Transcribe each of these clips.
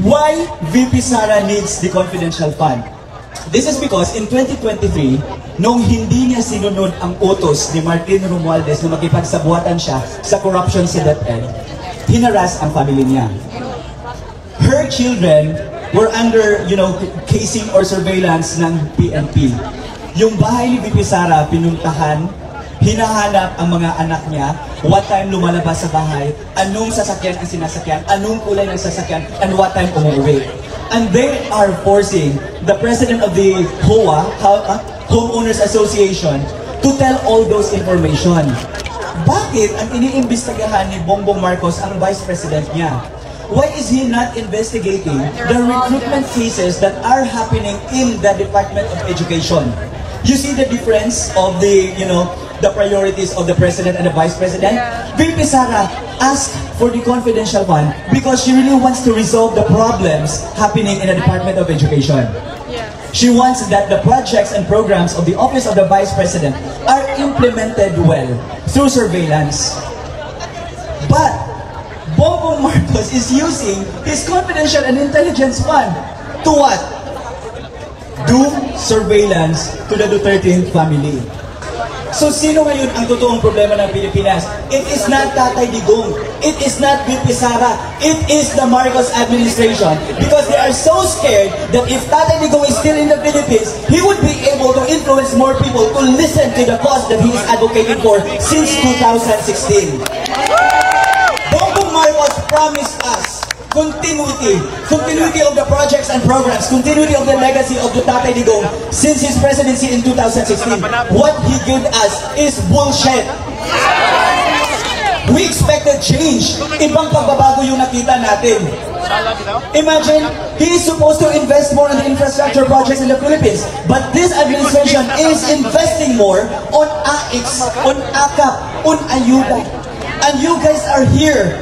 Why VP Sara needs the confidential fund? This is because in 2023, nung hindi niya sinunod ang utos ni Martin Romualdez na makipagsabuatan siya sa corruption sa DepEd, hinaras ang family niya. Her children were under, casing or surveillance ng PNP. Yung bahay ni VP Sara pinuntahan, hinahanap ang mga anak niya, what time lumalabas sa bahay, anong sasakyan ang sinasakyan, anong kulay ng sasakyan, and what time umuwi. And they are forcing the president of the HOA, Homeowners Association, to tell all those information. Bakit ang iniimbestigahan ni Bongbong Marcos ang vice president niya? Why is he not investigating the recruitment cases that are happening in the Department of Education? You see the difference of the priorities of the president and the vice president? VP Sara asked for the confidential fund because she really wants to resolve the problems happening in the Department of Education. She wants that the projects and programs of the Office of the Vice President are implemented well through surveillance. But Bongbong Marcos is using his confidential and intelligence fund to what? Do surveillance to the Duterte family. So sino ngayon ang totoong problema ng Pilipinas? It is not Tatay Digong. It is not VP Sara. It is the Marcos administration. Because they are so scared that if Tatay Digong is still in the Philippines, he would be able to influence more people to listen to the cause that he is advocating for since 2016. Bongbong Marcos promised us continuity of the projects and programs, continuity of the legacy of Tatay Digong since his presidency in 2016. What he gave us is bullshit. We expected change. Ibang pagbabago yung nakita natin. Imagine, he is supposed to invest more in the infrastructure projects in the Philippines, but this administration is investing more on AIX, on AKAP, on Ayuda. And you guys are here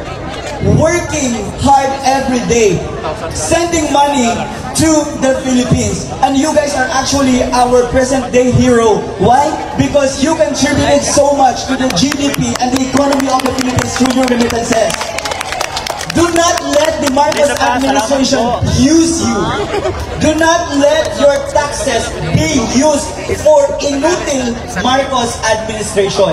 working hard every day, sending money to the Philippines. And you guys are actually our present-day hero. Why? Because you contributed so much to the GDP and the economy of the Philippines through your remittances. Do not let the Marcos administration use you. Do not let your taxes be used for inutil Marcos administration.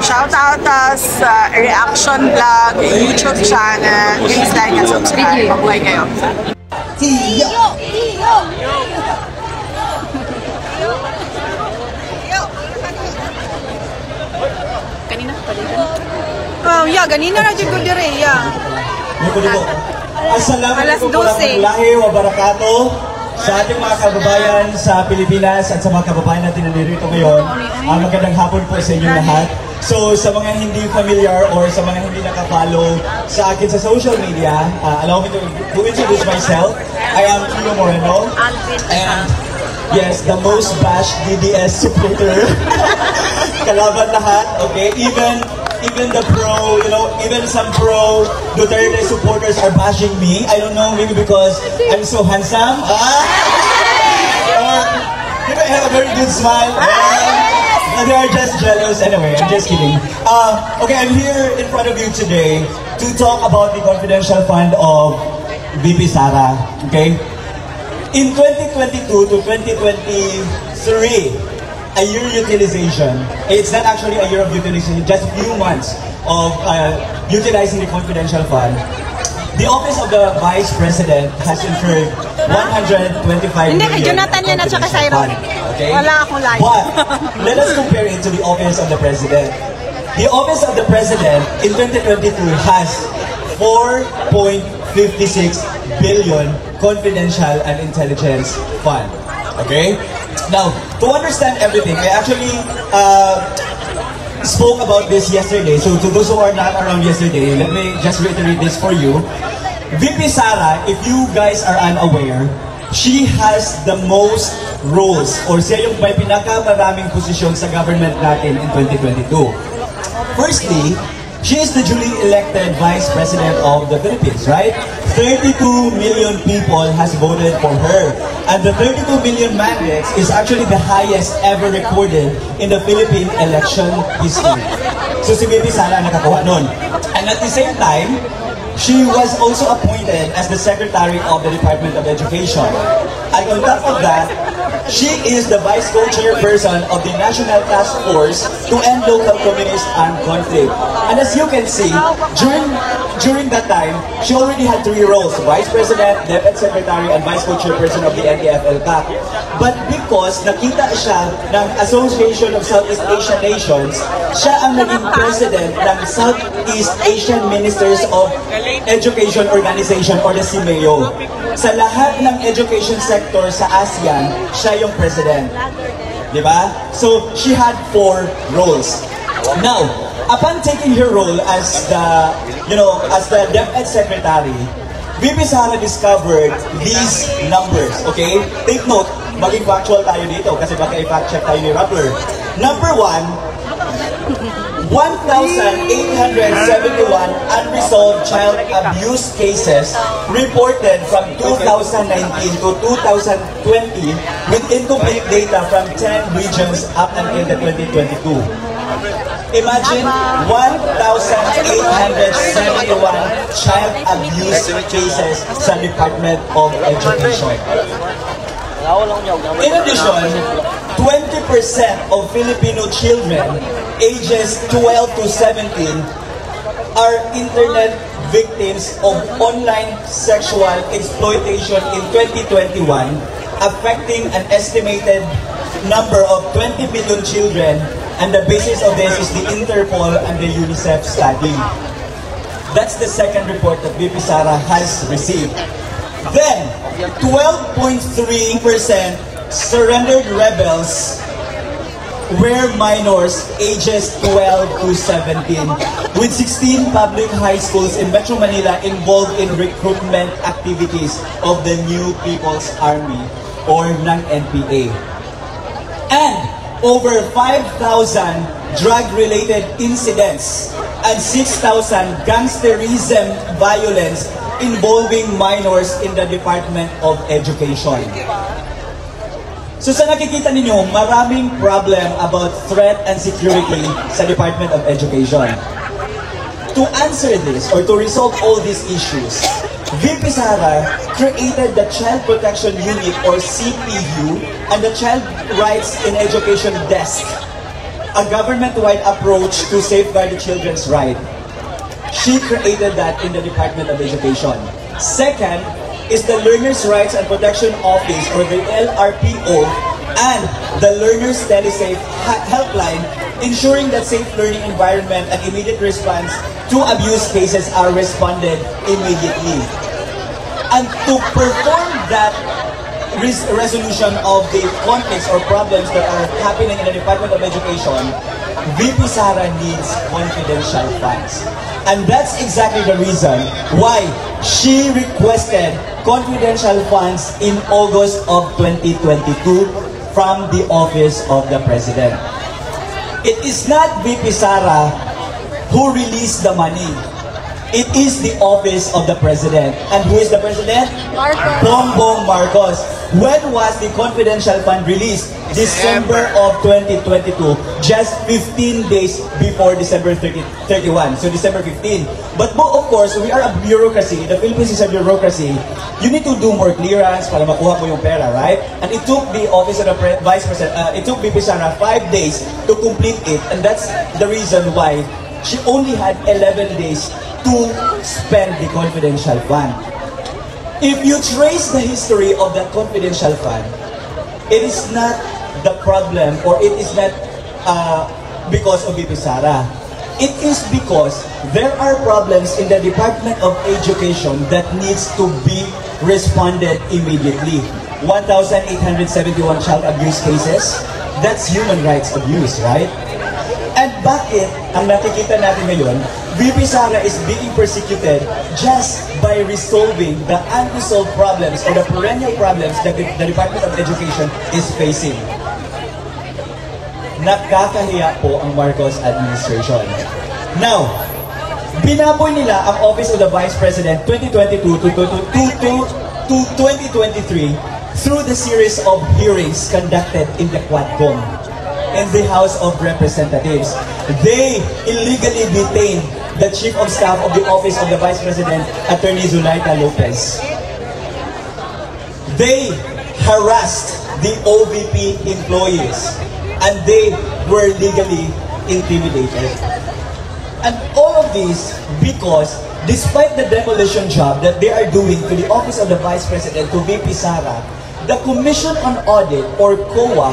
Shout out sa reaction vlog, YouTube channel. Please like and subscribe. Mabuhay kayo. Kanina pa din. Oh, yeah, ganina na dito dire, yeah. Assalamualaikum warahmatullahi wabarakatuh. Sa ating mga kababayan sa Pilipinas at sa mga kababayan natin na nirito ngayon, magandang hapon po sa inyong lahat. So sa mga hindi familiar or sa mga hindi nakapollow sa akin sa social media, allow me to introduce myself. I am Kilo Moreno, and yes, the most bashed DDS supporter. Kalaban lahat, okay? Even the pro, even some pro Duterte supporters are bashing me. I don't know, maybe because I'm so handsome. Or maybe I have a very good smile. They are just jealous. Anyway, I'm just kidding. Okay, I'm here in front of you today to talk about the confidential fund of VP Sara. Okay? In 2022 to 2023, a year utilization. It's not actually a year of utilization, just a few months of utilizing the confidential fund. The Office of the Vice President has incurred 125 million confidential fund. Okay? But let us compare it to the Office of the President. The Office of the President in 2022 has 4.56 billion confidential and intelligence fund. Okay? Now, to understand everything, I actually spoke about this yesterday. So to those who are not around yesterday, let me just reiterate this for you. VP Sara, if you guys are unaware, she has the most roles or siya yung may pinakamaraming posisyon sa government natin in 2022. Firstly, she is the duly elected Vice President of the Philippines, right? 32 million people has voted for her. And the 32 million mandates is actually the highest ever recorded in the Philippine election history. So si VP Sara nakakuha nun. And at the same time, she was also appointed as the Secretary of the Department of Education. And on top of that, she is the Vice Co-Chairperson of the National Task Force to End Local Communist Armed Conflict. And as you can see, during that time, she already had 3 roles: Vice President, Deputy Secretary, and Vice Co-Chairperson of the NTF-ELCAC. But because nakita siya ng Association of Southeast Asian Nations, siya ang naging President ng Southeast Asian Ministers of Education Organization or the CIMEO. Sa lahat ng education sector sa ASEAN, siya yung President. Diba? So, she had 4 roles. Now, upon taking her role as the, as the DepEd Secretary, VP Sara discovered these numbers, okay? Take note, maging factual tayo dito kasi baka i-fact check tayo ni Rappler. Number 1, 1,871 unresolved child abuse cases reported from 2019 to 2020 with incomplete data from 10 regions up until the 2022. Imagine 1,871 child abuse cases sa Department of Education. In addition, 20% of Filipino children ages 12 to 17 are internet victims of online sexual exploitation in 2021, affecting an estimated number of 20 million children, and the basis of this is the Interpol and the UNICEF study. That's the second report that VP Sara has received. Then, 12.3% surrendered rebels were minors ages 12 to 17, with 16 public high schools in Metro Manila involved in recruitment activities of the New People's Army or ng NPA. And over 5,000 drug-related incidents and 6,000 gangsterism violence involving minors in the Department of Education. So sa nakikita ninyo, maraming problem about threat and security sa Department of Education. To answer this or to resolve all these issues, VP Sara created the Child Protection Unit or CPU and the Child Rights in Education Desk, a government-wide approach to safeguard the children's rights. She created that in the Department of Education. Second is the Learners' Rights and Protection Office or the LRPO and the Learners' Telesafe Helpline, ensuring that safe learning environment and immediate response to abuse cases are responded immediately. And to perform that resolution of the conflicts or problems that are happening in the Department of Education, VP Sara needs confidential funds. And that's exactly the reason why she requested confidential funds in August of 2022 from the Office of the President. It is not VP Sara who released the money. It is the Office of the President. And who is the President? Bongbong Marcos. When was the confidential fund released? December of 2022. Just 15 days before December 31. So December 15. But of course, we are a bureaucracy. The Philippines is a bureaucracy. You need to do more clearance para makuha mo yung pera, right? And it took the Office of the Vice President, it took VP Sara 5 days to complete it. And that's the reason why she only had 11 days to spend the confidential fund. If you trace the history of that confidential fund, it is not the problem or it is not because of VP Sara. It is because there are problems in the Department of Education that needs to be responded immediately. 1,871 child abuse cases, that's human rights abuse, right? And bakit ang nakikita natin ngayon, VP Sara is being persecuted just by resolving the unresolved problems or the perennial problems that the Department of Education is facing. Nakakahiya po ang Marcos administration. Now, binaboy nila ang Office of the Vice President 2022 to 2023 through the series of hearings conducted in the Quadcom in the House of Representatives. They illegally detained the Chief of Staff of the Office of the Vice President, Attorney Zulaika Lopez. They harassed the OVP employees and they were legally intimidated. And all of this because despite the demolition job that they are doing to the Office of the Vice President, to VP Sara, the Commission on Audit, or COA,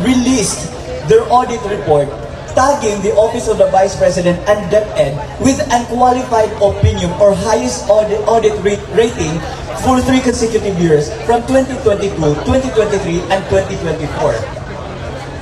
released their audit report tagging the Office of the Vice President and DepEd with unqualified opinion or highest audit rating for 3 consecutive years from 2022, 2023, and 2024.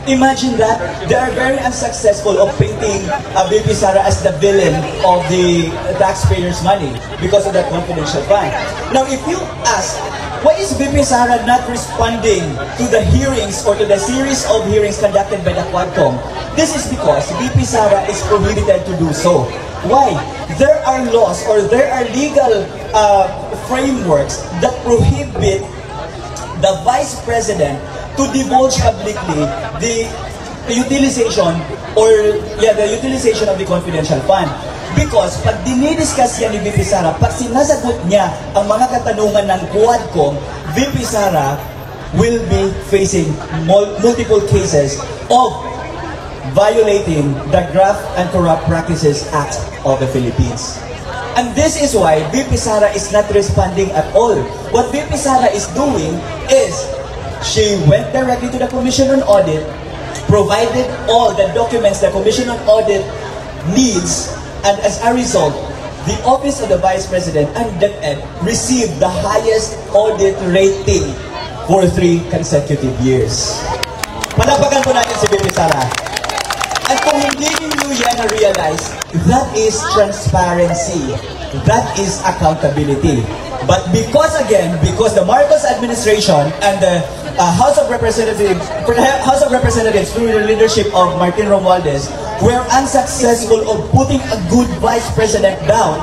Imagine that. They are very unsuccessful of painting VP Sara as the villain of the taxpayers' money because of that confidential fund. Now, if you ask, why is VP Sara not responding to the hearings or to the series of hearings conducted by the Quadcom? This is because VP Sara is prohibited to do so. Why? There are laws or there are legal frameworks that prohibit the Vice President to divulge publicly the utilization of the confidential fund. Because pag dinidiscuss yan ni VP Sara, pag sinasagot niya ang mga katanungan ng Quadcom, VP Sara will be facing multiple cases of violating the Graft and Corrupt Practices Act of the Philippines. And this is why VP Sara is not responding at all. What VP Sara is doing is she went directly to the Commission on Audit, provided all the documents the Commission on Audit needs, and as a result, the Office of the Vice President and DepEd received the highest audit rating for 3 consecutive years. Panapagan po natin si VP Sara. At kung hindi niyo yan na-realize, that is transparency. That is accountability. But because the Marcos administration and the House of Representatives through the leadership of Martin Romualdez were unsuccessful of putting a good Vice President down,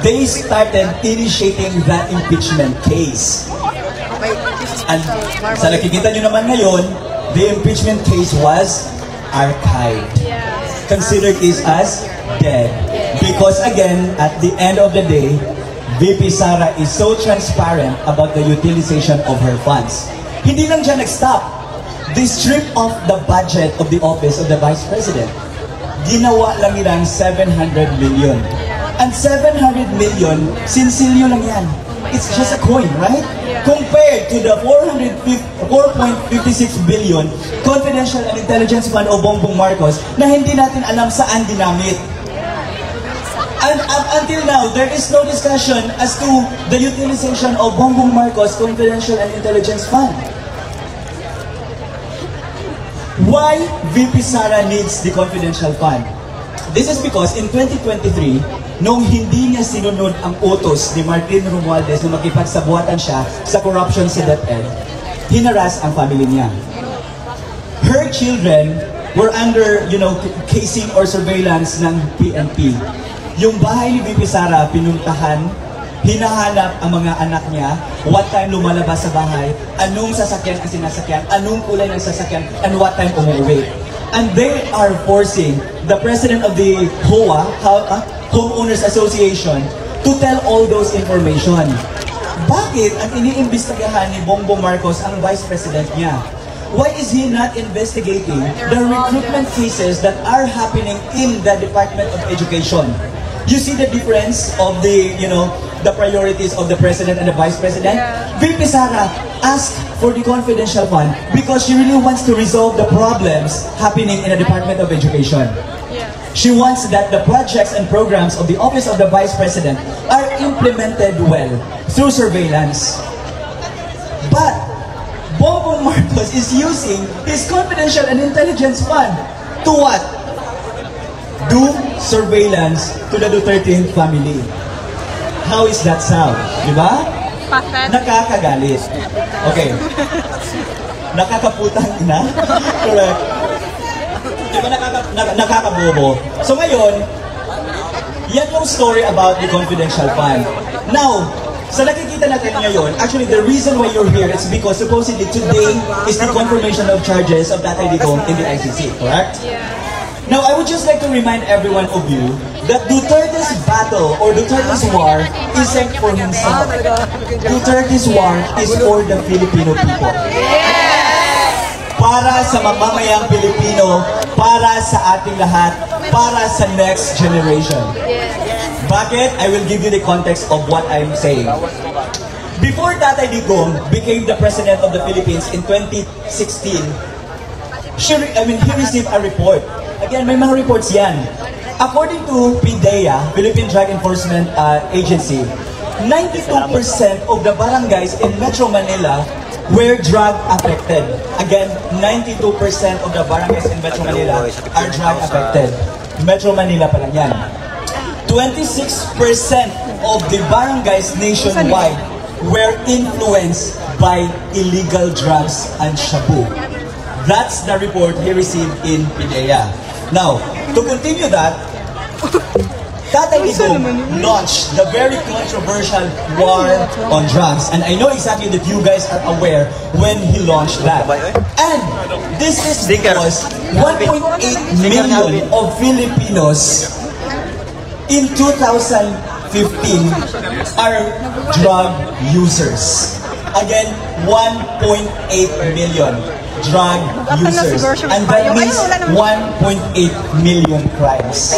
they started initiating that impeachment case. And sa nakikita nyo naman ngayon, the impeachment case was archived. Considered is as dead. Because again, at the end of the day, VP Sara is so transparent about the utilization of her funds. Hindi lang siya nag-stop. They stripped off the budget of the Office of the Vice President. Ginawa lang nilang 700 million. And 700 million, sinsilyo lang yan. It's just a coin, right? Compared to the 4.56 billion confidential and intelligence fund of Bongbong Marcos na hindi natin alam saan ginamit. And up until now, there is no discussion as to the utilization of Bongbong Marcos Confidential and Intelligence Fund. Why VP Sara needs the confidential fund? This is because in 2023, nung hindi niya sinunod ang utos ni Martin Romualdez na makipagsabuatan siya sa corruption sa DepEd, hinaras ang family niya. Her children were under, casing or surveillance ng PNP. Yung bahay ni VP Sara, pinuntahan, hinahanap ang mga anak niya, what time lumalabas sa bahay, anong sasakyan ang sinasakyan, anong kulay ng sasakyan, and what time umuwi. And they are forcing the president of the HOA, Homeowners Association, to tell all those information. Bakit ang iniimbestigahan ni Bongbong Marcos ang vice president niya? Why is he not investigating the recruitment cases that are happening in the Department of Education? You see the difference of the priorities of the president and the vice president? VP Sara asked for the confidential fund because she really wants to resolve the problems happening in the Department of Education. She wants that the projects and programs of the Office of the Vice President are implemented well through surveillance. But Bongbong Marcos is using his confidential and intelligence fund to what? Do surveillance to the Duterte family. How is that sound? Diba? Nakakagalit. Okay. Nakakaputang ina. Correct. Diba nakakabobo? So ngayon, yan yung story about the confidential fund. Now, sa nakikita natin ngayon, actually the reason why you're here is because supposedly today is the confirmation of charges of Tatay Digong in the ICC, correct? Now, I would just like to remind everyone of you that Duterte's battle or Duterte's war isn't for himself. Duterte's war is for the Filipino people. Para sa mamamayang Pilipino, para sa ating lahat, para sa next generation. Bakit? I will give you the context of what I'm saying. Before Tatay Digong became the President of the Philippines in 2016, he received a report. Again, may mga reports yan. According to PDEA, Philippine Drug Enforcement Agency, 92% of the barangays in Metro Manila were drug affected. Again, 92% of the barangays in Metro Manila are drug affected. Metro Manila pa lang yan. 26% of the barangays nationwide were influenced by illegal drugs and shabu. That's the report he received in PDEA. Now, to continue that, Tatay Digong launched the very controversial war on drugs. And I know exactly that you guys are aware when he launched that. And this is because 1.8 million of Filipinos in 2015 are drug users. Again, 1.8 million drug users. And that means 1.8 million crimes.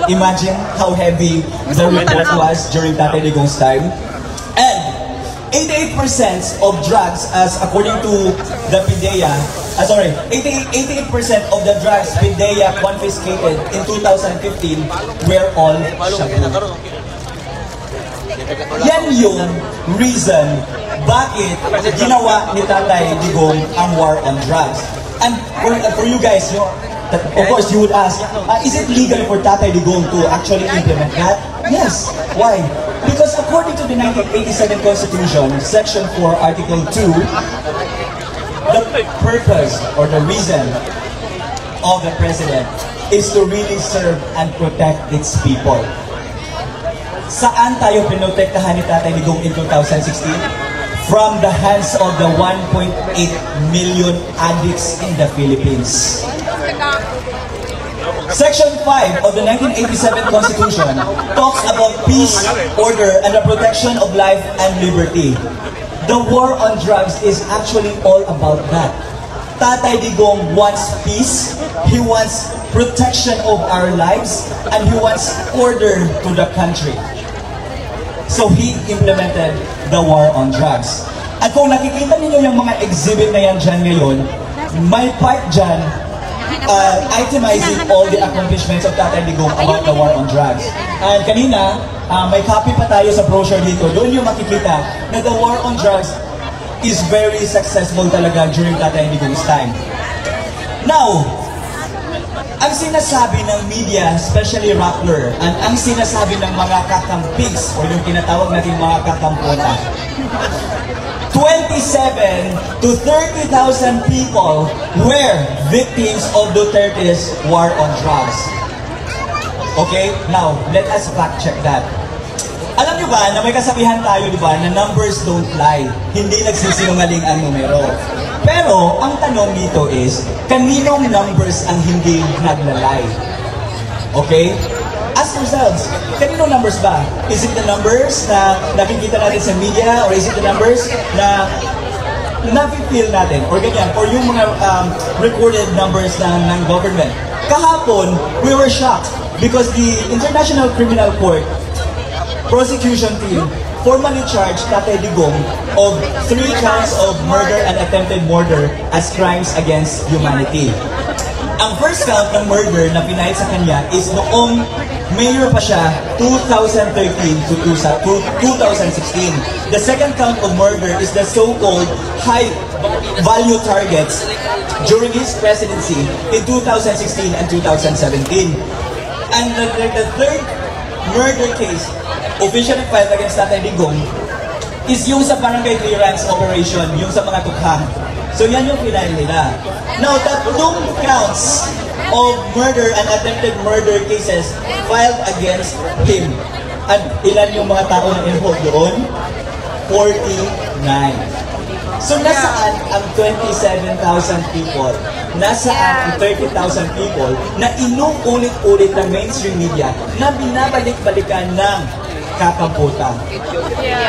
Imagine how heavy the report was during Tatay Digong's time. And 88% of drugs, as according to the PDEA, 88% of the drugs PDEA confiscated in 2015 were all shabu. Yan yung reason bakit ginawa ni Tatay Digong ang war on drugs. And for you guys, of course you would ask, is it legal for Tatay Digong to actually implement that? Yes. Why? Because according to the 1987 Constitution, Section 4, Article 2, the purpose or the reason of the President is to really serve and protect its people. Saan tayo pinotektahan ni Tatay Digong in 2016? From the hands of the 1.8 million addicts in the Philippines. Section 5 of the 1987 Constitution talks about peace, order, and the protection of life and liberty. The war on drugs is actually all about that. Tatay Digong wants peace, he wants protection of our lives, and he wants order to the country. So he implemented the war on drugs. At kung nakikita niyo yung mga exhibit na yan dyan ngayon, may part dyan itemizing all the accomplishments of Tatay Digong about the war on drugs. And kanina, may copy pa tayo sa brochure dito. Doon yung makikita na the war on drugs is very successful talaga during Tatay Digong's time. Now, ang sinasabi ng media, especially Rappler, and ang sinasabi ng mga kakampigs o yung tinatawag natin mga kakampona, 27 to 30,000 people were victims of Duterte's war on drugs. Okay? Now, let us fact check that. Alam nyo ba na may kasabihan tayo, di ba, na numbers don't lie. Hindi nagsisinungaling ang numero. Pero, ang tanong dito is, kaninong numbers ang hindi naglalay? Okay? Ask yourselves, kaninong numbers ba? Is it the numbers na nakikita natin sa media? Or is it the numbers na nafe-feel natin? Or ganyan? Or yung mga recorded numbers ng government? Kahapon, we were shocked because the International Criminal Court prosecution team formally charged Tatay Digong of 3 counts of murder and attempted murder as crimes against humanity. Ang first count ng murder na pinahid sa kanya is noong mayor pa siya 2013 to 2016. The second count of murder is the so-called high value targets during his presidency in 2016 and 2017. And the third murder case officially filed against Tatay Digong is yung sa barangay clearance operation, yung sa mga tukhang. So yan yung pinahid nila. Now, tatlong counts of murder and attempted murder cases filed against him. At ilan yung mga tao na involved doon? 49. So nasaan ang 27,000 people nasaan ang 30,000 people na inuulit-ulit ng mainstream media na binabalik-balikan ng kakabutan.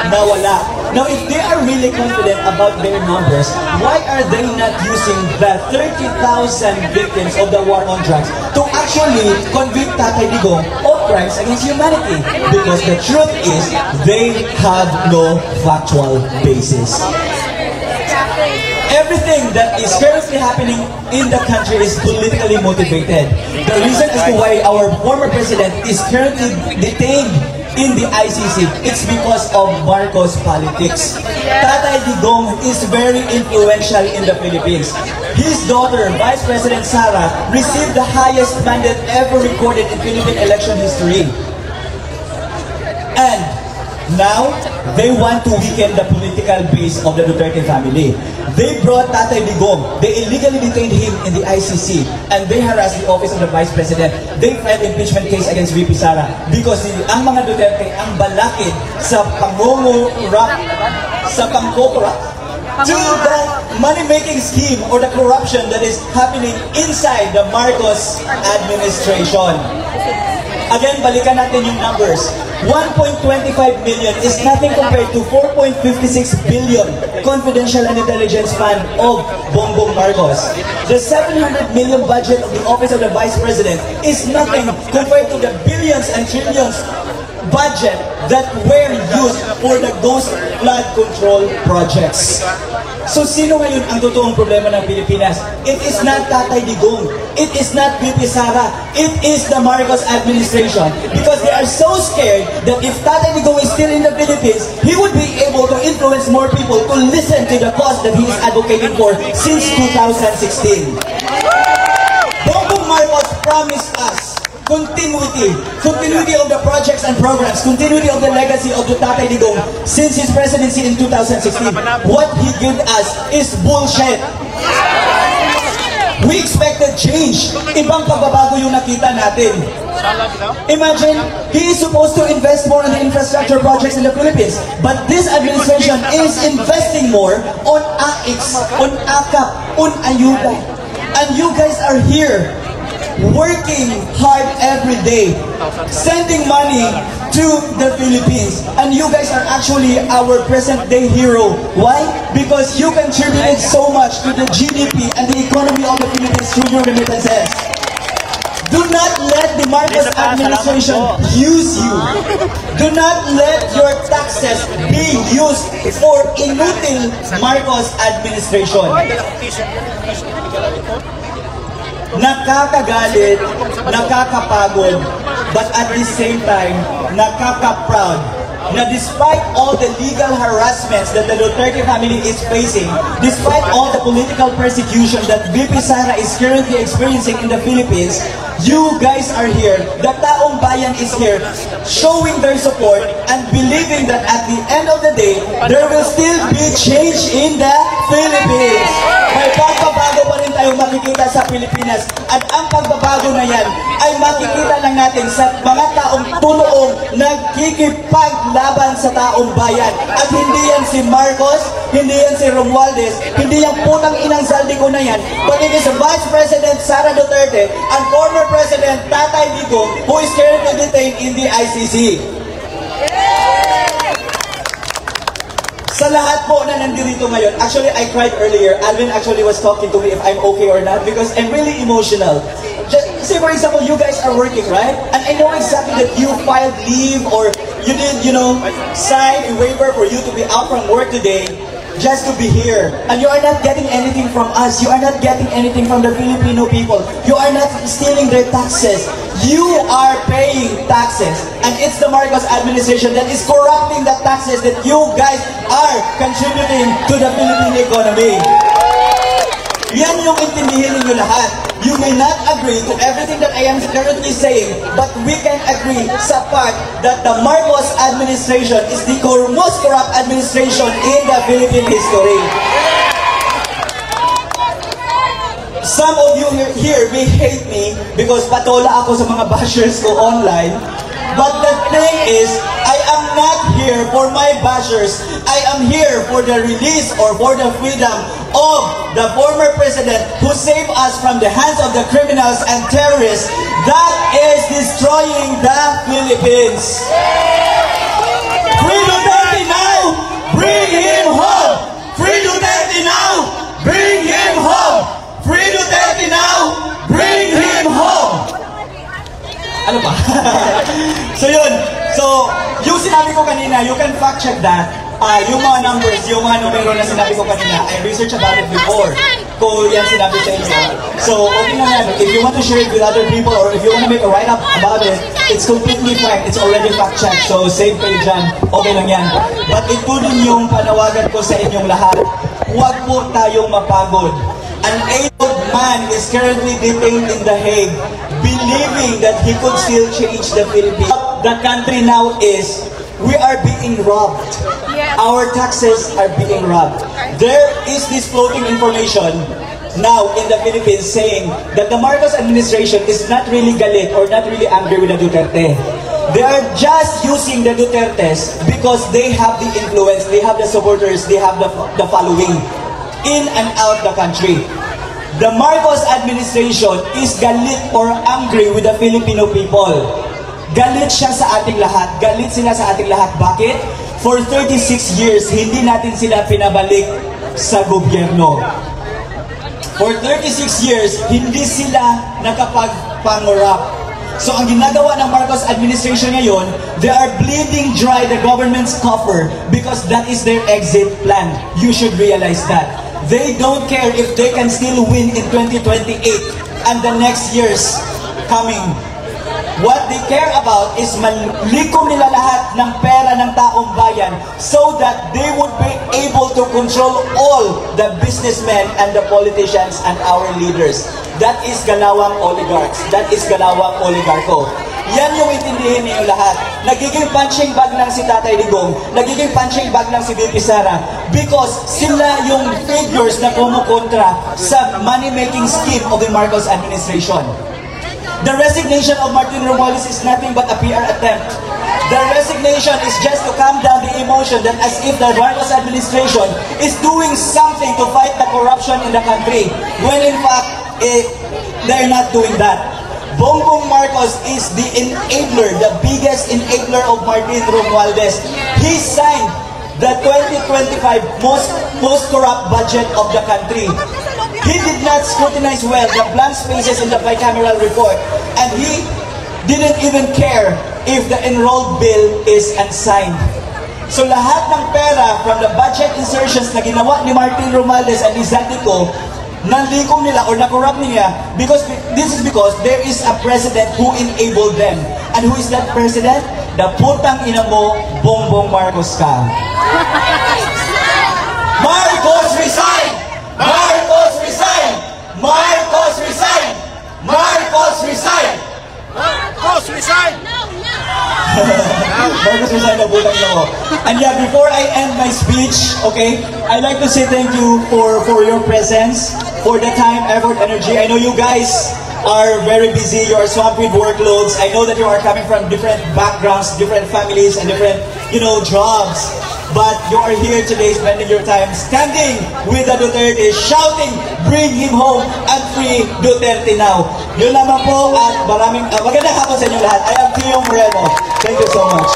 Nawala. Now, if they are really confident about their numbers, why are they not using the 30,000 victims of the war on drugs to actually convict Tatay Digong of crimes against humanity? Because the truth is, they have no factual basis. Everything that is currently happening in the country is politically motivated. The reason as to why our former president is currently detained in the ICC, it's because of Marcos politics. Tatay Digong is very influential in the Philippines. His daughter, Vice President Sara, received the highest mandate ever recorded in Philippine election history. And now, they want to weaken the political base of the Duterte family. They brought Tatay Digong. They illegally detained him in the ICC and they harassed the office of the Vice President. They filed impeachment case against VP Sara because ang mga Duterte ang balakid sa pangungurap, sa pangkokorap to the money-making scheme or the corruption that is happening inside the Marcos administration. Again, balikan natin yung numbers. 1.25 million is nothing compared to 4.56 billion confidential and intelligence fund of Bongbong Marcos. The 700 million budget of the Office of the Vice President is nothing compared to the billions and trillions budget that were used for the ghost flood control projects. So sino ngayon ang totoong problema ng Pilipinas? It is not Tatay Digong. It is not VP Sara. It is the Marcos administration. Because they are so scared that if Tatay Digong is still in the Philippines, he would be able to influence more people to listen to the cause that he is advocating for since 2016. Bongbong Marcos promised us continuity of the projects and programs, continuity of the legacy of Tatay Digong since his presidency in 2016. What he gave us is bullshit. We expected change. Ibang pagbabago yung nakita natin. Imagine, he is supposed to invest more in the infrastructure projects in the Philippines, but this administration is investing more on AIX, on AKAP, on ayuda. And you guys are here working hard every day, sending money to the Philippines. And you guys are actually our present-day hero. Why? Because you contributed so much to the GDP and the economy of the Philippines through your remittances. Do not let the Marcos administration use you. Do not let your taxes be used for inutil Marcos administration. Nakakagalit, nakakapagod, but at the same time, nakaka-proud na despite all the legal harassments that the Duterte family is facing, despite all the political persecution that VP Sara is currently experiencing in the Philippines, you guys are here, the taong bayan is here, showing their support and believing that at the end of the day, there will still be change in the Philippines. May pagbabago pa rin tayong makikita sa Pilipinas at ang pagbabago na yan ay makikita lang natin sa mga taong tunoong nagkikipaglaban sa taong bayan. At hindi yan si Marcos, hindi yan si Romualdez, hindi yung putang inang Zaldico na yan, but it is Vice President Sara Duterte and former President Tatay Digong who is currently detained in the ICC. Sa lahat po na nandito ngayon, actually I cried earlier. Alvin actually was talking to me if I'm okay or not because I'm really emotional. Just, say for example, you guys are working, right? And I know exactly that you filed leave or you did, sign a waiver for you to be out from work today just to be here. And you are not getting anything from us. You are not getting anything from the Filipino people. You are not stealing their taxes. You are paying taxes. And it's the Marcos administration that is corrupting the taxes that you guys are contributing to the Philippine economy. Yan yung intindihin ninyo lahat. You may not agree to everything that I am currently saying, but we can agree sa part that the Marcos administration is the most corrupt administration in the Philippine history. Some of you here may hate me because patola ako sa mga bashers ko online. But the thing is, I am not here for for my bashers, I am here for the release or for the freedom of the former president who saved us from the hands of the criminals and terrorists that is destroying the Philippines. Free Duterte now! Bring him home! Free Duterte now! Bring him home! Free Duterte now! Bring him home! Ano ba? So yun. So, yung sinabi ko kanina, you can fact check that. Yung mga numbers, yung mga numero na sinabi ko kanina, I researched about it before. Kung yan sinabi sa inyo. So, okay na yan. If you want to share it with other people or if you want to make a write-up about it, it's completely fine. It's already fact checked. So, save kayo dyan. Okay lang yan. But ito din yung panawagan ko sa inyong lahat. Huwag po tayong mapagod. An old man is currently detained in The Hague, believing that he could still change the Philippines. The country now is, we are being robbed. Yes. Our taxes are being robbed. There is this floating information now in the Philippines saying that the Marcos administration is not really galit or not really angry with the Duterte. They are just using the Dutertes because they have the influence, they have the supporters, they have the following in and out the country. The Marcos administration is galit or angry with the Filipino people. Galit siya sa ating lahat. Galit sila sa ating lahat. Bakit? For 36 years, hindi natin sila pinabalik sa gobyerno. For 36 years, hindi sila nakapagpangurap. So ang ginagawa ng Marcos administration ngayon, they are bleeding dry the government's coffer because that is their exit plan. You should realize that. They don't care if they can still win in 2028 and the next years coming. What they care about is malikom nila lahat ng pera ng taong bayan so that they would be able to control all the businessmen and the politicians and our leaders. That is galawang oligarchs. That is galawang oligarko. Yan yung intindihin niyo lahat. Nagiging punching bag lang si Tatay Digong, nagiging punching bag lang si VP Sara because sila yung figures na kumukontra sa money-making scheme of the Marcos administration. The resignation of Martin Romualdez is nothing but a PR attempt. The resignation is just to calm down the emotion that as if the Marcos administration is doing something to fight the corruption in the country, when in fact, they're not doing that. Bongbong Marcos is the enabler, the biggest enabler of Martin Romualdez. He signed the 2025 most corrupt budget of the country. He did not scrutinize well the blank spaces in the bicameral report, and he didn't even care if the enrolled bill is unsigned. So lahat ng pera from the budget insertions na ginawa ni Martin Romualdez and ni Zaldico, nanlikom nila or nakorrupt niya because this is because there is a president who enabled them. And who is that president? The putang ina mo, Bongbong Marcos ka. Marcos resign! Marcos resign! Marcos resign! Marcos resign! Marcos resign! Marcos resign na butang ina mo. And yeah, before I end my speech, okay, I'd like to say thank you for your presence, for the time, effort, energy. I know you guys are very busy, you are swamped with workloads. I know that you are coming from different backgrounds, different families, and different, jobs. But you are here today spending your time standing with the Duterte, shouting, bring him home and free Duterte now. Yun lamang po at magandang hapon sa inyo lahat. I am Tio Moreno. Thank you so much.